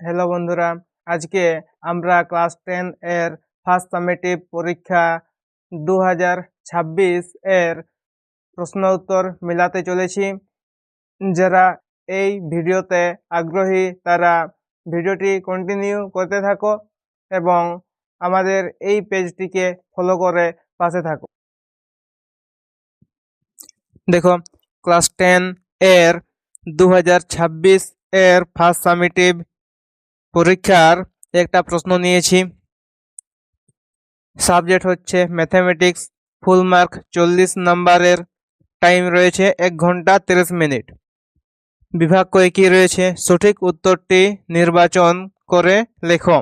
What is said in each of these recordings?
Hello বন্ধুরা, আজকে আমরা ক্লাস 10 এর ফার্স্ট সামেটিভ পরীক্ষা 2026 এর প্রশ্ন উত্তর মিলাতে চলেছি। যারা এই ভিডিওতে আগ্রহী তারা ভিডিওটি কন্টিনিউ করতে থাকো এবং আমাদের এই পেজটিকে ফলো করে পাশে থাকো। দেখো, ক্লাস 10 এর 2026 এর ফার্স্ট সামেটিভ পরীক্ষার একটা প্রশ্ন নিয়েছি। সাবজেক্ট হচ্ছে ম্যাথমেটিক্স, ফুল মার্ক 40 নম্বরের, টাইম রয়েছে 1 ঘন্টা 30 মিনিট। বিভাগ কয়েকটি রয়েছে, সঠিক উত্তরটি নির্বাচন করে লেখো।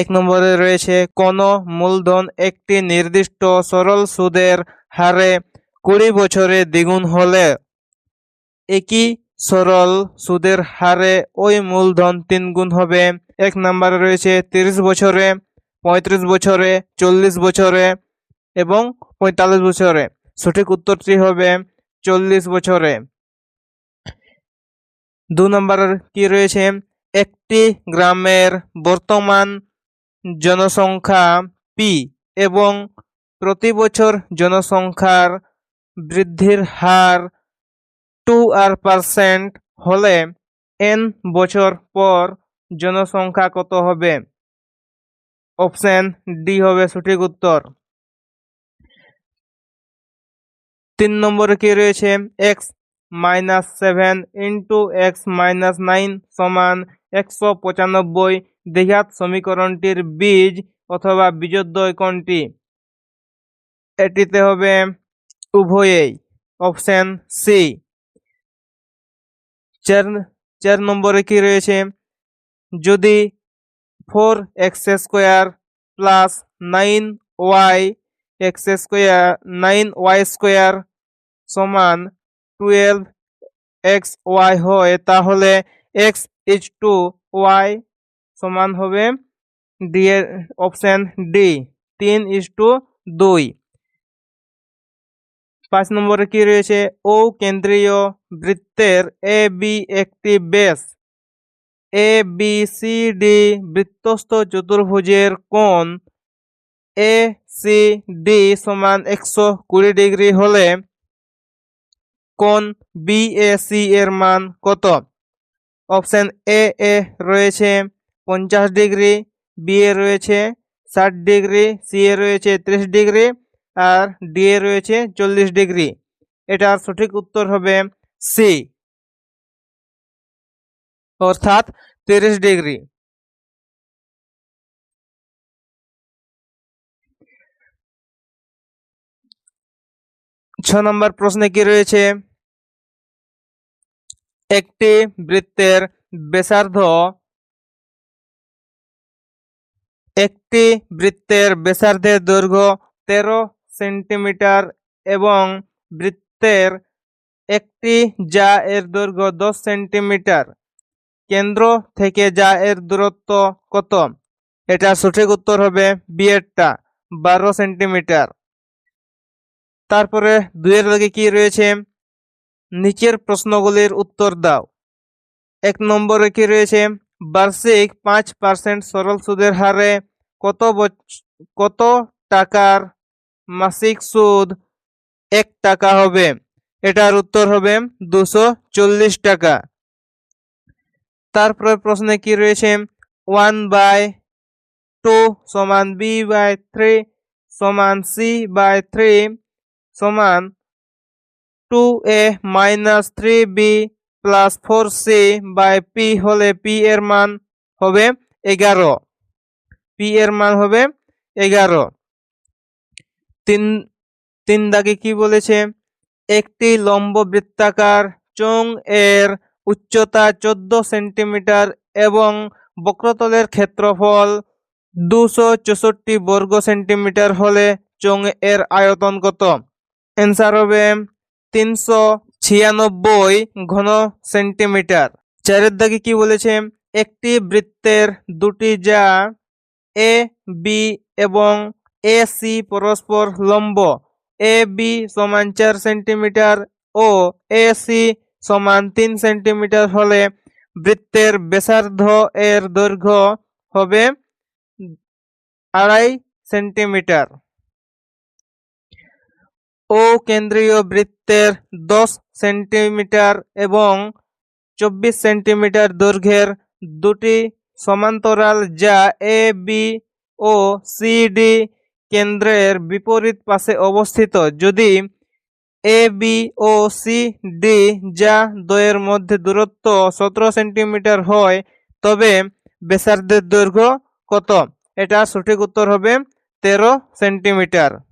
1 নম্বরে রয়েছে কোন মূলধন একটি নির্দিষ্ট সরল সুদের হারে 20 বছরে দ্বিগুণ হলে একই সরল সুদের হারে ওই মূলধন 3 গুণ হবে। 1 নম্বরে রয়েছে 30 বছরে, 35 বছরে, 40 বছরে এবং 45 বছরে। সঠিক উত্তরটি হবে 40 বছরে। 2 নম্বরের কি রয়েছে, একটি গ্রামের বর্তমান জনসংখ্যা পি এবং প্রতি বছর জনসংখ্যার বৃদ্ধির হার 2% হলে n বছর পর জনসংখ্যা কত হবে? অপশন ডি হবে সঠিক উত্তর। 3 নম্বরে কি রয়েছে, x-7 ইন্টু x-9 সমান 195। দ্বিঘাত সমীকরণটির বীজ অথবা বীজোদ্বয় কোনটি? এটিতে হবে উভয়েই, অপশন সি। 4 নম্বরে কি রয়েছে, যদি 4x² প্লাস 9y² সমান 12xy হয় তাহলে x:y সমান হবে ডি এর অপশন ডি 3:2। 5 নম্বরে কি রয়েছে, ও কেন্দ্রীয় বৃত্তের এ বি একটি ব্যাস এ বি সি ডি বৃত্তস্থ চতুর্ভুজের কোণ এ সি ডি সমান 120 ডিগ্রি হলে কোণ বি এ সি এর মান কত? অপশন এ রয়েছে 50 ডিগ্রি, বি এ রয়েছে 60 ডিগ্রি, সি এ রয়েছে 30 ডিগ্রি আর ডি এ রয়েছে 40 ডিগ্রি। এটার সঠিক উত্তর হবে সি, অর্থাৎ 30 ডিগ্রি। 6 নম্বর প্রশ্নে কি রয়েছে, একটি বৃত্তের ব্যাসার্ধের দৈর্ঘ্য 13 সেন্টিমিটার এবং বৃত্তের একটি যা এর দৈর্ঘ্য 10 সেন্টিমিটার। কেন্দ্র থেকে যা এর দূরত্ব কত? এটা সঠিক উত্তর হবে বি এরটা, 12 সেন্টিমিটার। তারপরে 2 এর দিকে কি রয়েছে, নিচের প্রশ্নগুলির উত্তর দাও। 1 নম্বরে কি রয়েছে, বার্ষিক 5% সরল সুদের হারে কত টাকার মাসিক সুদ 1 টাকা হবে? এটার উত্তর হবে 240 টাকা। তারপরে প্রশ্নে কি রয়েছে, 1/2 সমান b/3 সমান c/3 সমান 2a minus 3b plus 4c/p হলে p এর মান হবে 11। পি এর মান হবে 11। 3 দাগে কি বলেছে, একটি লম্ব বৃত্তাকার চোঙ এর উচ্চতা 14 সেন্টিমিটার এবং বক্রতলের ক্ষেত্রফল 264 বর্গ সেন্টিমিটার হলে চোঙ এর আয়তন কত? অ্যান্সার হবে 396 ঘন সেন্টিমিটার। 4 দাগে কি বলেছে, একটি বৃত্তের দুটি যা এ বি এবং এ সি পরস্পর লম্ব, এ বি সমান 4 সেন্টিমিটার ও এ সি সমান 3 সেন্টিমিটার হলে বৃত্তের ব্যাসার্ধ এর দৈর্ঘ্য হবে 2.5 সেন্টিমিটার। ও কেন্দ্রীয় বৃত্তের 10 সেন্টিমিটার এবং 24 সেন্টিমিটার দৈর্ঘ্যের দুটি সমান্তরাল যা A B O C D কেন্দ্রের বিপরীত পাশে অবস্থিত। যদি A B O C D যা দ্বয়ের মধ্যে দূরত্ব 17 সেন্টিমিটার হয় তবে ব্যাসার্ধের দৈর্ঘ্য কত? এটা সঠিক উত্তর হবে 13 সেন্টিমিটার।